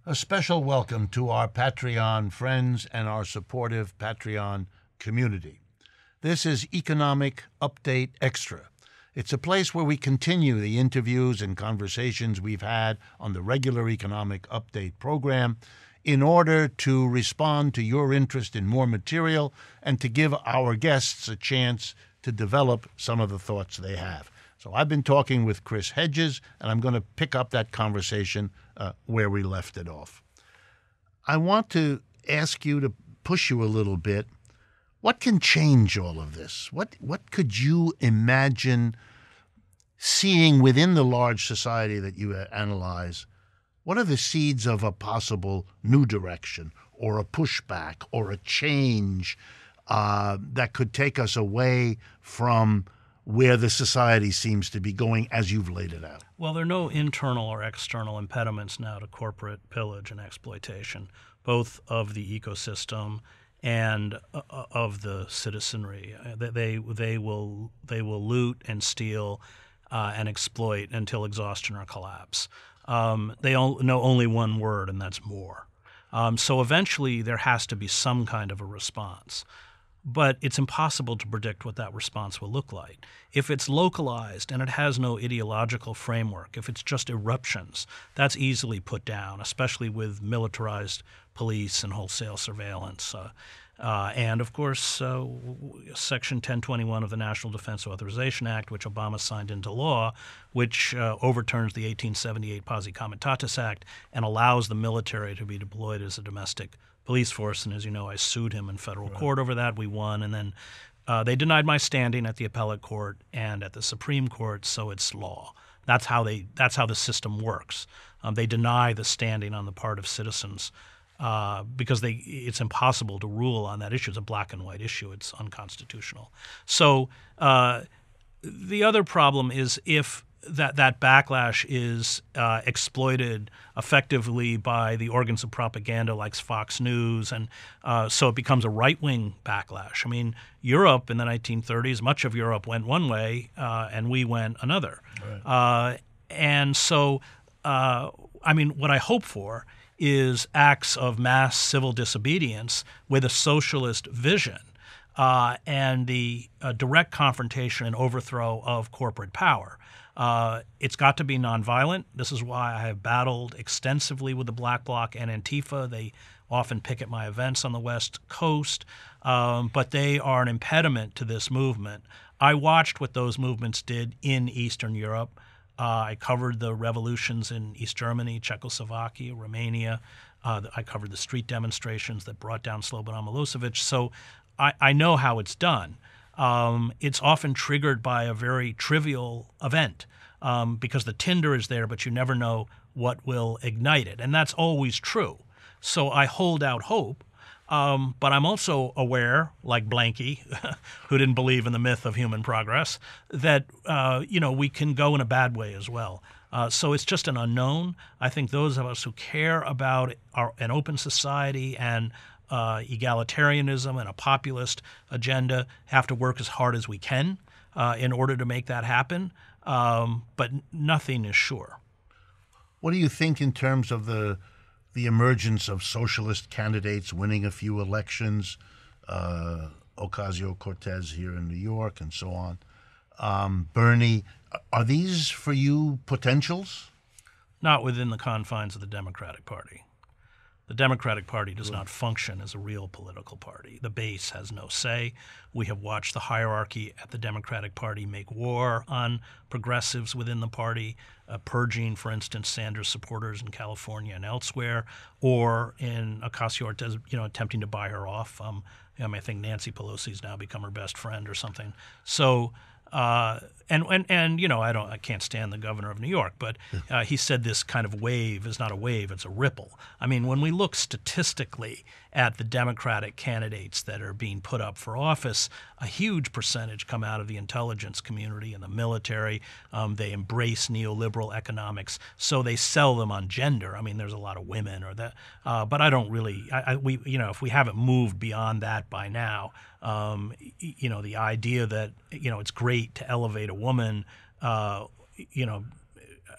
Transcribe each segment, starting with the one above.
A special welcome to our Patreon friends and our supportive Patreon community. This is Economic Update Extra. It's a place where we continue the interviews and conversations we've had on the regular Economic Update program in order to respond to your interest in more material and to give our guests a chance to develop some of the thoughts they have. So I've been talking with Chris Hedges, and I'm going to pick up that conversation where we left it off. I want to ask you to push you a little bit. What can change all of this? What could you imagine seeing within the large society that you analyze? What are the seeds of a possible new direction or a pushback or a change that could take us away from where the society seems to be going as you've laid it out? Well, there are no internal or external impediments now to corporate pillage and exploitation, both of the ecosystem and of the citizenry. They will loot and steal and exploit until exhaustion or collapse. They know only one word, and that's more. So eventually there has to be some kind of a response. But it's impossible to predict what that response will look like. If it's localized and it has no ideological framework, if it's just eruptions, that's easily put down, especially with militarized police and wholesale surveillance. And, of course, Section 1021 of the National Defense Authorization Act, which Obama signed into law, which overturns the 1878 Posse Comitatus Act and allows the military to be deployed as a domestic police force. And as you know, I sued him in federal court over that. We won. And then they denied my standing at the appellate court and at the Supreme Court, so it's law. That's how the system works. They deny the standing on the part of citizens because it's impossible to rule on that issue. It's a black and white issue. It's unconstitutional. So the other problem is if that backlash is exploited effectively by the organs of propaganda like Fox News, and so it becomes a right-wing backlash. I mean, Europe in the 1930s, much of Europe went one way, and we went another. Right. And so, what I hope for is acts of mass civil disobedience with a socialist vision and the direct confrontation and overthrow of corporate power. It's got to be nonviolent. This is why I have battled extensively with the Black Bloc and Antifa. They often picket my events on the West Coast, but they are an impediment to this movement. I watched what those movements did in Eastern Europe. I covered the revolutions in East Germany, Czechoslovakia, Romania. I covered the street demonstrations that brought down Slobodan Milosevic. So I know how it's done. It's often triggered by a very trivial event because the tinder is there, but you never know what will ignite it. And that's always true. So I hold out hope, but I'm also aware, like Blanky, who didn't believe in the myth of human progress, that we can go in a bad way as well. So it's just an unknown. I think those of us who care about an open society and egalitarianism and a populist agenda have to work as hard as we can in order to make that happen. But nothing is sure. What do you think in terms of the emergence of socialist candidates winning a few elections, Ocasio-Cortez here in New York and so on, Bernie? Are these for you potentials? Not within the confines of the Democratic Party. The Democratic Party does not function as a real political party. The base has no say. We have watched the hierarchy at the Democratic Party make war on progressives within the party, purging, for instance, Sanders supporters in California and elsewhere, or in Ocasio-Cortez, attempting to buy her off. I think Nancy Pelosi's now become her best friend or something. So. I can't stand the governor of New York, but he said this kind of wave is not a wave, it's a ripple. I mean, when we look statistically at the Democratic candidates that are being put up for office, a huge percentage come out of the intelligence community and the military. They embrace neoliberal economics, so they sell them on gender. I mean, there's a lot of women or that, but I don't really. If we haven't moved beyond that by now, the idea that it's great to elevate a woman,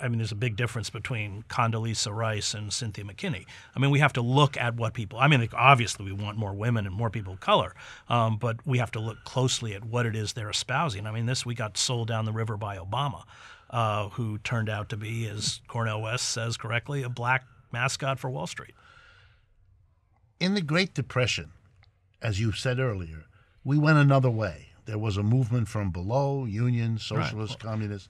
I mean, there's a big difference between Condoleezza Rice and Cynthia McKinney. I mean, we have to look at what people, I mean, obviously we want more women and more people of color, but we have to look closely at what it is they're espousing. I mean, we got sold down the river by Obama, who turned out to be, as Cornel West says correctly, a black mascot for Wall Street. In the Great Depression, as you said earlier, we went another way. There was a movement from below, unions, socialists, communists.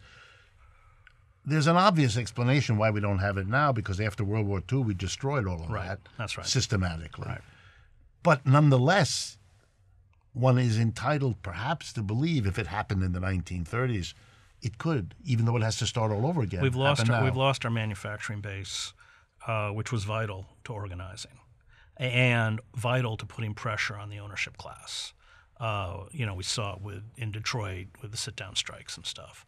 There's an obvious explanation why we don't have it now, because after World War II, we destroyed all of that. That's right. Systematically. Right. But nonetheless, one is entitled perhaps to believe if it happened in the 1930s, it could, even though it has to start all over again. We've lost our manufacturing base, which was vital to organizing and vital to putting pressure on the ownership class. We saw it in Detroit with the sit-down strikes and stuff.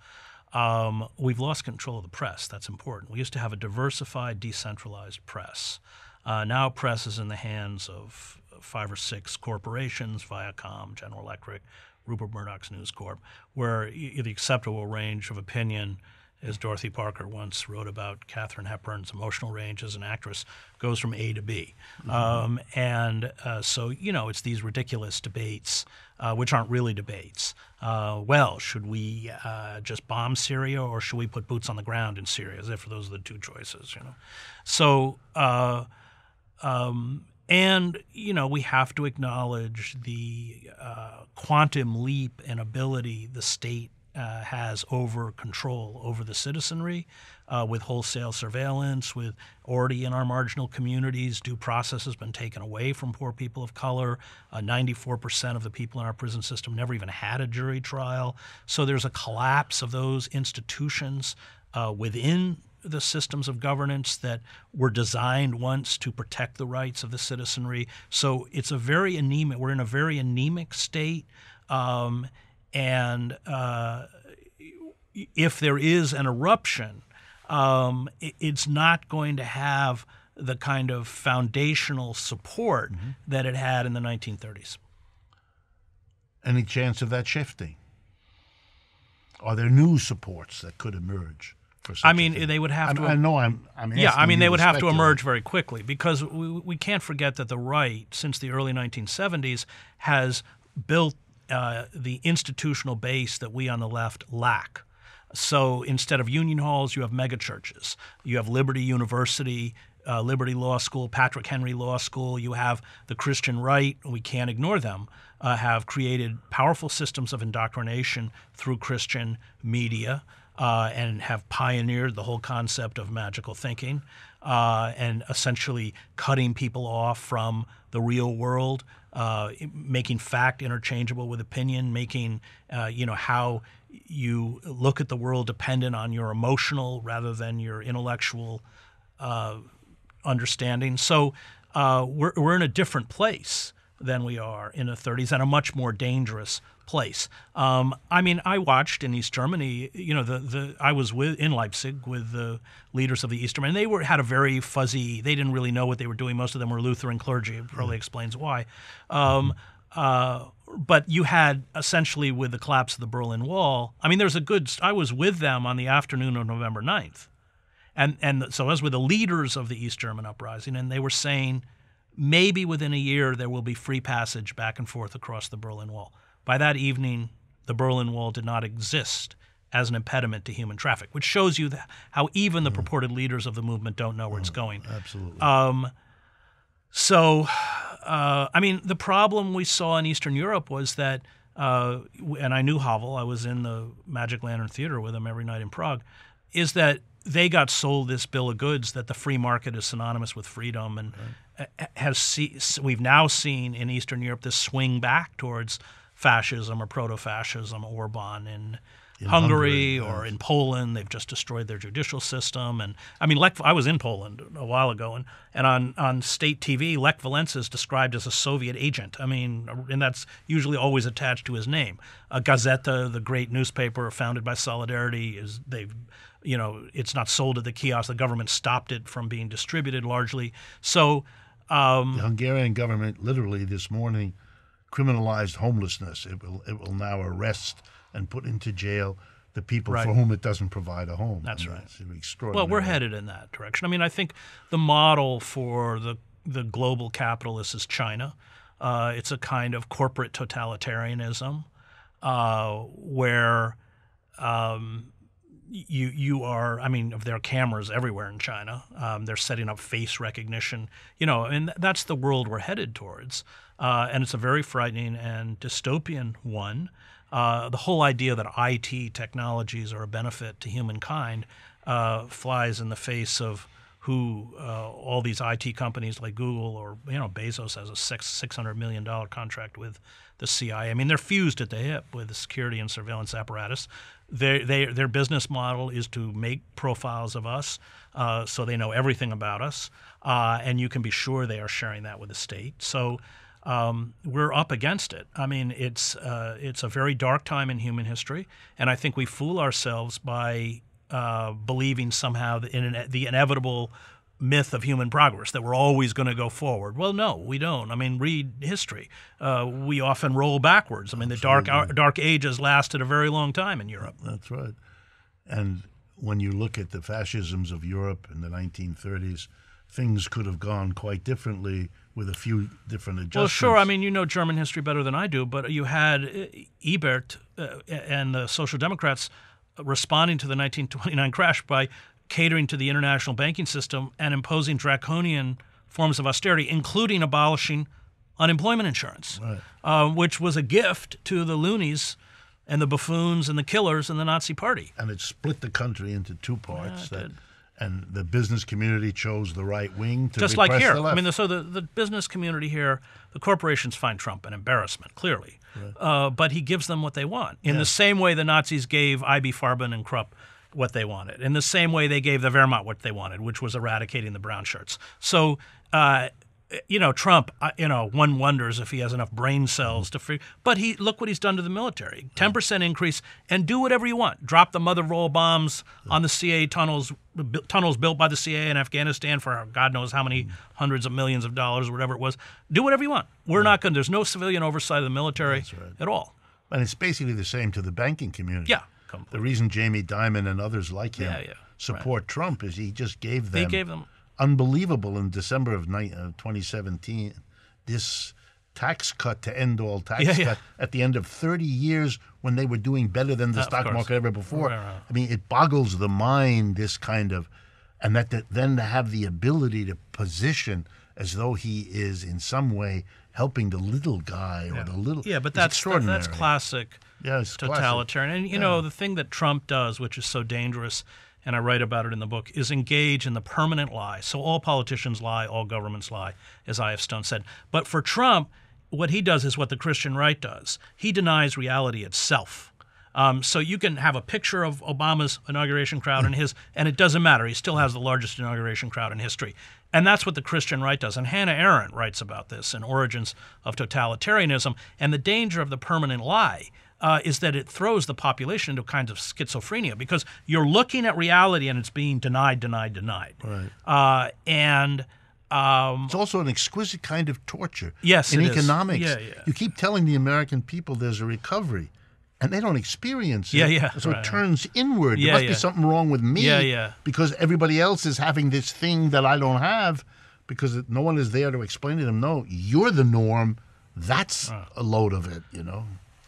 We've lost control of the press. That's important. We used to have a diversified, decentralized press. Now press is in the hands of 5 or 6 corporations, Viacom, General Electric, Rupert Murdoch's News Corp, where the acceptable range of opinion, as Dorothy Parker once wrote about Katharine Hepburn's emotional range as an actress, goes from A to B. So it's these ridiculous debates, which aren't really debates. Should we just bomb Syria, or should we put boots on the ground in Syria, as if those are the two choices, So, we have to acknowledge the quantum leap in ability the state has over control over the citizenry, with wholesale surveillance, with already in our marginal communities, due process has been taken away from poor people of color. 94% of the people in our prison system never even had a jury trial. So there's a collapse of those institutions within the systems of governance that were designed once to protect the rights of the citizenry. So it's a very anemic, we're in a very anemic state. If there is an eruption, it's not going to have the kind of foundational support that it had in the 1930s. Any chance of that shifting? Are there new supports that could emerge? They would have to. I know I'm asking. Yeah, they would have to speculate. emerge very quickly, because we can't forget that the right, since the early 1970s, has built the institutional base that we on the left lack. So instead of union halls, you have megachurches. You have Liberty University, Liberty Law School, Patrick Henry Law School. You have the Christian right, we can't ignore them, have created powerful systems of indoctrination through Christian media, and have pioneered the whole concept of magical thinking, and essentially cutting people off from the real world, making fact interchangeable with opinion, making how you look at the world dependent on your emotional rather than your intellectual understanding. So we're in a different place than we are in the 30s, and a much more dangerous place. I watched in East Germany, I was in Leipzig with the leaders of the East Germany, and they had a very fuzzy, they didn't really know what they were doing. Most of them were Lutheran clergy. It probably explains why. But you had essentially, with the collapse of the Berlin Wall, I was with them on the afternoon of November 9th. And so I was with the leaders of the East German uprising, and they were saying maybe within a year there will be free passage back and forth across the Berlin Wall. By that evening, the Berlin Wall did not exist as an impediment to human traffic, which shows you how even the purported leaders of the movement don't know where it's going. Absolutely. The problem we saw in Eastern Europe was that, and I knew Havel, I was in the Magic Lantern Theater with him every night in Prague, is that they got sold this bill of goods that the free market is synonymous with freedom, and we've now seen in Eastern Europe this swing back towards fascism or proto-fascism. Orban in Hungary or in Poland, they've just destroyed their judicial system. And I was in Poland a while ago, and on state TV, Lech Walesa is described as a Soviet agent. And that's usually always attached to his name. Gazeta, the great newspaper founded by Solidarity, it's not sold at the kiosk. The government stopped it from being distributed largely. So the Hungarian government literally this morning criminalized homelessness. It will now arrest and put into jail the people Right. for whom it doesn't provide a home. That's And right. It's extraordinary. Well, we're headed in that direction. I mean, I think the model for the global capitalist is China. It's a kind of corporate totalitarianism where you are. I mean, there are cameras everywhere in China. They're setting up face recognition. And that's the world we're headed towards. And it's a very frightening and dystopian one. The whole idea that IT technologies are a benefit to humankind flies in the face of who all these IT companies like Google or Bezos has a $600 million contract with the CIA. I mean, they're fused at the hip with the security and surveillance apparatus. Their business model is to make profiles of us so they know everything about us, and you can be sure they are sharing that with the state. So we're up against it. I mean, it's a very dark time in human history, and I think we fool ourselves by believing somehow that in the inevitable myth of human progress that we're always going to go forward. Well, no, we don't. I mean, read history. We often roll backwards. I mean, the dark ages lasted a very long time in Europe. That's right. And when you look at the fascisms of Europe in the 1930s, things could have gone quite differently with a few different adjustments. Well, sure. I mean, you know German history better than I do, but you had Ebert and the Social Democrats responding to the 1929 crash by catering to the international banking system and imposing draconian forms of austerity, including abolishing unemployment insurance, which was a gift to the loonies and the buffoons and the killers in the Nazi Party. And it split the country into two parts. And the business community chose the right wing to just like here. the left. I mean, so the business community here, the corporations find Trump an embarrassment, clearly. Right. But he gives them what they want. In the same way the Nazis gave I.B. Farben and Krupp what they wanted. In the same way they gave the Wehrmacht what they wanted, which was eradicating the brown shirts. So, Trump, one wonders if he has enough brain cells to free. But look what he's done to the military. 10% increase, and do whatever you want. Drop the mother of all bombs on the CIA tunnels built by the CIA in Afghanistan for God knows how many hundreds of millions of dollars or whatever it was. Do whatever you want. We're not going to, there's no civilian oversight of the military at all. And it's basically the same to the banking community. Yeah. The reason Jamie Dimon and others like him support Trump is he just gave them unbelievable in December of 2017, this tax cut to end all tax cut at the end of 30 years when they were doing better than the stock market ever before. Right. I mean, it boggles the mind, this kind of, and then to have the ability to position as though he is in some way helping the little guy or the little. Yeah, but that's classic totalitarian. And, the thing that Trump does, which is so dangerous, and I write about it in the book, is engage in the permanent lie. So all politicians lie, all governments lie, as I.F. Stone said. But for Trump, what he does is what the Christian right does. He denies reality itself. So you can have a picture of Obama's inauguration crowd and it doesn't matter. He still has the largest inauguration crowd in history. And that's what the Christian right does. And Hannah Arendt writes about this in Origins of Totalitarianism. And the danger of the permanent lie is that it throws the population into kinds of schizophrenia because you're looking at reality and it's being denied. Right. It's also an exquisite kind of torture. Yes, in it economics, is. You keep telling the American people there's a recovery, and they don't experience it. So it turns inward. There must be something wrong with me because everybody else is having this thing that I don't have because no one is there to explain to them, no, you're the norm. That's a load of it,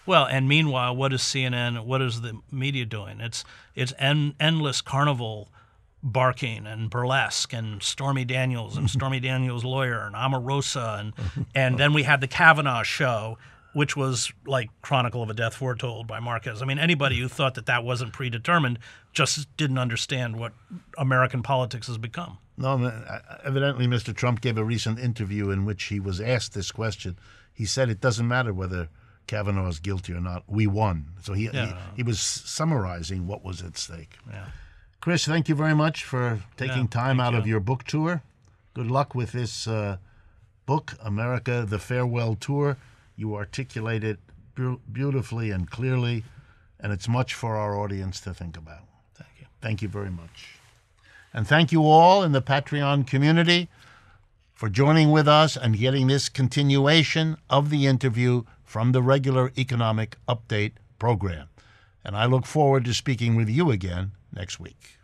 Well, and meanwhile, what is CNN, what is the media doing? It's endless carnival barking and burlesque and Stormy Daniels and Stormy Daniels' lawyer and Omarosa and then we had the Kavanaugh show, which was like Chronicle of a Death Foretold by Marquez. I mean, anybody who thought that wasn't predetermined just didn't understand what American politics has become. No, evidently Mr. Trump gave a recent interview in which he was asked this question. He said it doesn't matter whether Kavanaugh is guilty or not. We won. So he was summarizing what was at stake. Yeah. Chris, thank you very much for taking time out of your book tour. Good luck with this book, America, The Farewell Tour. You articulate it beautifully and clearly, and it's much for our audience to think about. Thank you. Thank you very much. And thank you all in the Patreon community for joining with us and getting this continuation of the interview from the regular Economic Update program. And I look forward to speaking with you again next week.